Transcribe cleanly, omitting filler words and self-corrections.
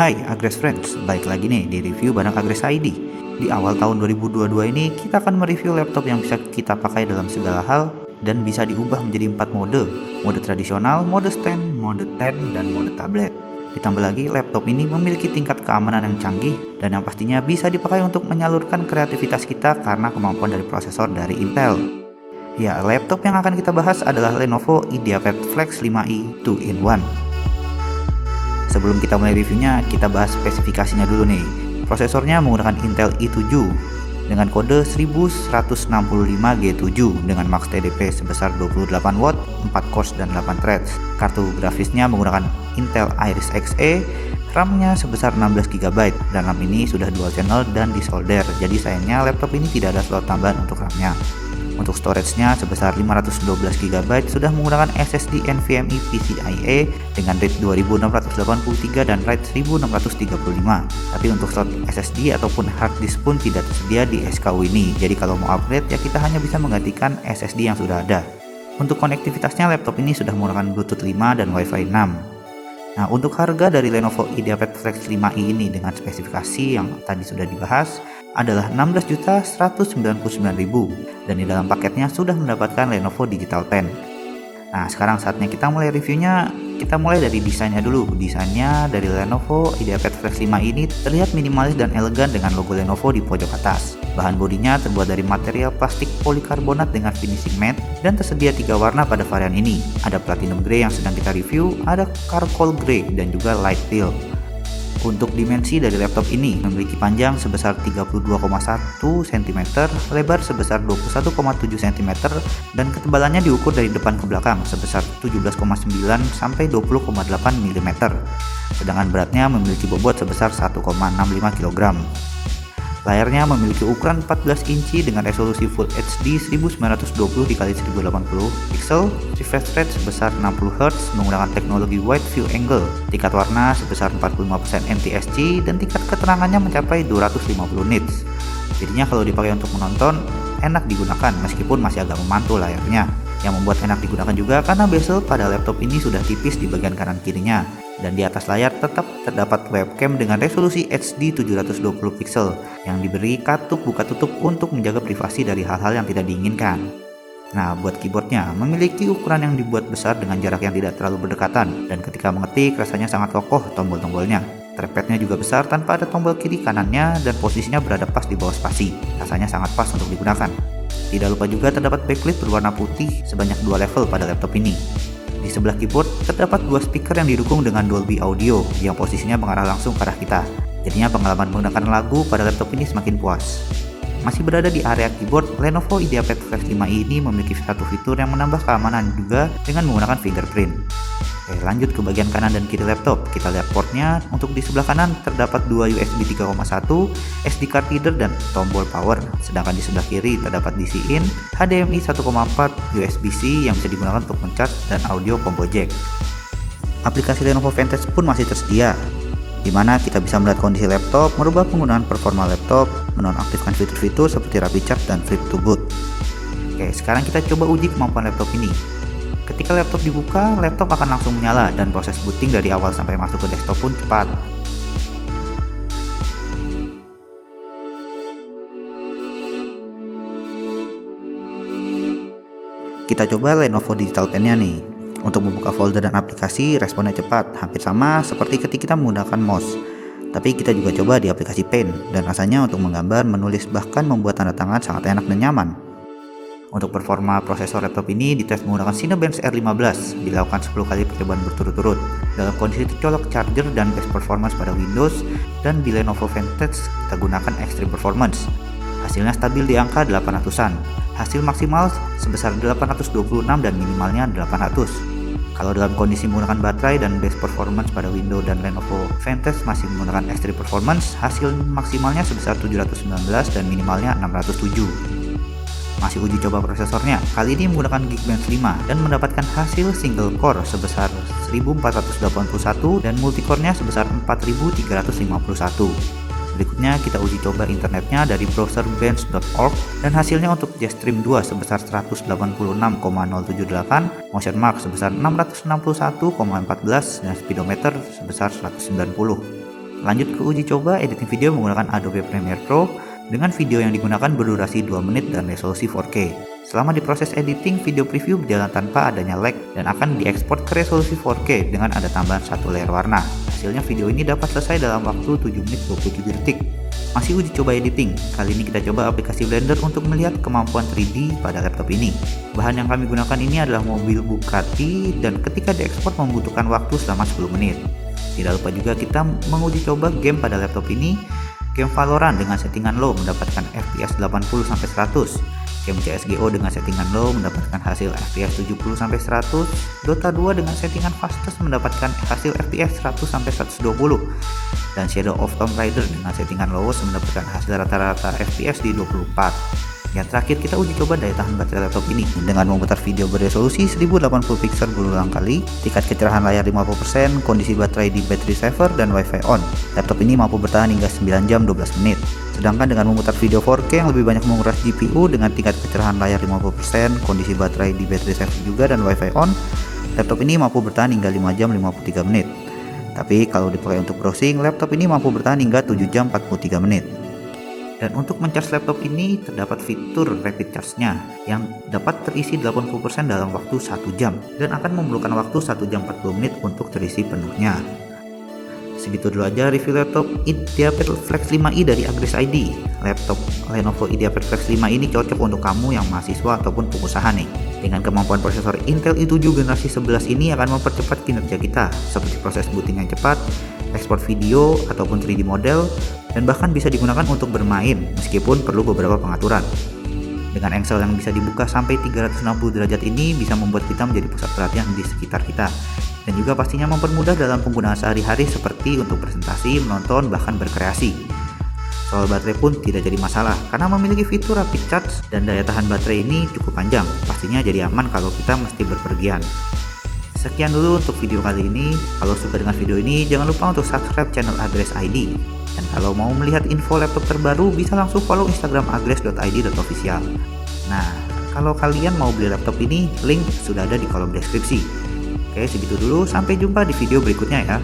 Hai Agres Friends, balik lagi nih di review barang Agres ID. Di awal tahun 2022 ini kita akan mereview laptop yang bisa kita pakai dalam segala hal dan bisa diubah menjadi 4 mode. Mode tradisional, mode stand, mode tab, dan mode tablet. Ditambah lagi laptop ini memiliki tingkat keamanan yang canggih dan yang pastinya bisa dipakai untuk menyalurkan kreativitas kita karena kemampuan dari prosesor dari Intel. Ya, laptop yang akan kita bahas adalah Lenovo IdeaPad Flex 5i 2-in-1. Sebelum kita mulai reviewnya, kita bahas spesifikasinya dulu nih. Prosesornya menggunakan Intel i7 dengan kode 1165G7 dengan max TDP sebesar 28 watt, 4 cores dan 8 threads. Kartu grafisnya menggunakan Intel Iris Xe, RAM-nya sebesar 16GB dan RAM ini sudah dual channel dan disolder. Jadi sayangnya laptop ini tidak ada slot tambahan untuk RAM-nya. Untuk storage-nya sebesar 512GB sudah menggunakan SSD NVMe PCIe dengan rate 2683 dan write 1635. Tapi untuk slot SSD ataupun hard disk pun tidak tersedia di SKU ini. Jadi kalau mau upgrade ya kita hanya bisa menggantikan SSD yang sudah ada. Untuk konektivitasnya laptop ini sudah menggunakan Bluetooth 5 dan Wi-Fi 6. Nah, untuk harga dari Lenovo IdeaPad Flex 5i ini dengan spesifikasi yang tadi sudah dibahas adalah Rp16.199.000 dan di dalam paketnya sudah mendapatkan Lenovo Digital Pen. Nah, sekarang saatnya kita mulai reviewnya. Kita mulai dari desainnya dulu. Desainnya dari Lenovo IdeaPad Flex 5 ini terlihat minimalis dan elegan dengan logo Lenovo di pojok atas. Bahan bodinya terbuat dari material plastik polikarbonat dengan finishing matte dan tersedia 3 warna pada varian ini. Ada platinum grey yang sedang kita review, ada charcoal grey dan juga light teal. Untuk dimensi dari laptop ini memiliki panjang sebesar 32,1 cm, lebar sebesar 21,7 cm, dan ketebalannya diukur dari depan ke belakang sebesar 17,9 sampai 20,8 mm. Sedangkan beratnya memiliki bobot sebesar 1,65 kg. Layarnya memiliki ukuran 14 inci dengan resolusi Full HD 1920x1080 pixel, refresh rate sebesar 60 Hz menggunakan teknologi Wide View Angle, tingkat warna sebesar 45% NTSC, dan tingkat keterangannya mencapai 250 nits. Jadinya kalau dipakai untuk menonton, enak digunakan meskipun masih agak memantul layarnya. Yang membuat enak digunakan juga karena bezel pada laptop ini sudah tipis di bagian kanan kirinya, dan di atas layar tetap terdapat webcam dengan resolusi HD 720 pixel yang diberi katup buka tutup untuk menjaga privasi dari hal-hal yang tidak diinginkan. Nah, buat keyboardnya memiliki ukuran yang dibuat besar dengan jarak yang tidak terlalu berdekatan, dan ketika mengetik rasanya sangat kokoh tombol-tombolnya. Trackpadnya juga besar tanpa ada tombol kiri kanannya dan posisinya berada pas di bawah spasi. Rasanya sangat pas untuk digunakan. Tidak lupa juga terdapat backlit berwarna putih sebanyak 2 level pada laptop ini. Di sebelah keyboard terdapat 2 speaker yang didukung dengan Dolby Audio yang posisinya mengarah langsung ke arah kita. Jadinya pengalaman menggunakan lagu pada laptop ini semakin puas. Masih berada di area keyboard, Lenovo IdeaPad Flex 5i ini memiliki satu fitur yang menambah keamanan juga dengan menggunakan fingerprint. Oke, lanjut ke bagian kanan dan kiri laptop. Kita lihat portnya. Untuk di sebelah kanan terdapat 2 USB 3.1, SD card reader dan tombol power. Sedangkan di sebelah kiri terdapat DC in, HDMI 1.4, USB-C yang bisa digunakan untuk mencas dan audio combo jack. Aplikasi Lenovo Vantage pun masih tersedia, di mana kita bisa melihat kondisi laptop, merubah penggunaan performa laptop, menonaktifkan fitur-fitur seperti rapid charge dan flip to boot. Oke, sekarang kita coba uji kemampuan laptop ini. Ketika laptop dibuka, laptop akan langsung menyala dan proses booting dari awal sampai masuk ke desktop pun cepat. Kita coba Lenovo Digital Pen-nya nih. Untuk membuka folder dan aplikasi, responnya cepat, hampir sama seperti ketika kita menggunakan mouse. Tapi kita juga coba di aplikasi Pen, dan rasanya untuk menggambar, menulis, bahkan membuat tanda tangan sangat enak dan nyaman. Untuk performa prosesor laptop ini dites menggunakan Cinebench R15, dilakukan 10 kali percobaan berturut-turut dalam kondisi tercolok charger dan best performance pada Windows, dan di Lenovo Vantage kita gunakan Extreme Performance. Hasilnya stabil di angka 800-an. Hasil maksimal sebesar 826 dan minimalnya 800. Kalau dalam kondisi menggunakan baterai dan best performance pada Windows dan Lenovo Vantage masih menggunakan Extreme Performance, hasil maksimalnya sebesar 719 dan minimalnya 607. Masih uji coba prosesornya, kali ini menggunakan Geekbench 5 dan mendapatkan hasil single core sebesar 1481 dan multicore-nya sebesar 4351. Berikutnya kita uji coba internetnya dari browser bench.org dan hasilnya untuk Jetstream 2 sebesar 186,078, Motion Mark sebesar 661,14 dan speedometer sebesar 190. Lanjut ke uji coba editing video menggunakan Adobe Premiere Pro dengan video yang digunakan berdurasi 2 menit dan resolusi 4K. Selama di proses editing, video preview berjalan tanpa adanya lag dan akan diekspor ke resolusi 4K dengan ada tambahan satu layer warna. Hasilnya video ini dapat selesai dalam waktu 7 menit 27 detik. Masih uji coba editing, kali ini kita coba aplikasi Blender untuk melihat kemampuan 3D pada laptop ini. Bahan yang kami gunakan ini adalah mobil Bugatti dan ketika diekspor membutuhkan waktu selama 10 menit. Tidak lupa juga kita menguji coba game pada laptop ini. Game Valorant dengan settingan low mendapatkan FPS 80-100. Game CSGO dengan settingan low mendapatkan hasil FPS 70-100. Dota 2 dengan settingan fastest mendapatkan hasil FPS 100-120. Dan Shadow of Tomb Raider dengan settingan lowest mendapatkan hasil rata-rata FPS di 24. Yang terakhir kita uji coba daya tahan baterai laptop ini dengan memutar video beresolusi 1080 pixel berulang kali, tingkat kecerahan layar 50%, kondisi baterai di battery saver dan wifi on. Laptop ini mampu bertahan hingga 9 jam 12 menit. Sedangkan dengan memutar video 4K yang lebih banyak menguras GPU dengan tingkat kecerahan layar 50%, kondisi baterai di battery saver juga dan wifi on, laptop ini mampu bertahan hingga 5 jam 53 menit. Tapi kalau dipakai untuk browsing, laptop ini mampu bertahan hingga 7 jam 43 menit. Dan untuk mencas laptop ini terdapat fitur rapid charge-nya yang dapat terisi 80% dalam waktu 1 jam dan akan memerlukan waktu 1 jam 40 menit untuk terisi penuhnya. Segitu dulu aja review laptop IdeaPad Flex 5i dari Agres ID. Laptop Lenovo IdeaPad Flex 5 ini cocok untuk kamu yang mahasiswa ataupun pengusaha nih. Dengan kemampuan prosesor Intel i7 generasi 11 ini akan mempercepat kinerja kita seperti proses booting yang cepat, ekspor video ataupun 3D model, dan bahkan bisa digunakan untuk bermain meskipun perlu beberapa pengaturan. Dengan engsel yang bisa dibuka sampai 360 derajat ini bisa membuat kita menjadi pusat perhatian di sekitar kita, dan juga pastinya mempermudah dalam penggunaan sehari-hari seperti untuk presentasi, menonton, bahkan berkreasi. Soal baterai pun tidak jadi masalah karena memiliki fitur rapid charge dan daya tahan baterai ini cukup panjang, pastinya jadi aman kalau kita mesti berpergian. Sekian dulu untuk video kali ini. Kalau suka dengan video ini, jangan lupa untuk subscribe channel Agres ID. Dan kalau mau melihat info laptop terbaru, bisa langsung follow Instagram agres.id.official. Nah, kalau kalian mau beli laptop ini, link sudah ada di kolom deskripsi. Oke, segitu dulu. Sampai jumpa di video berikutnya ya.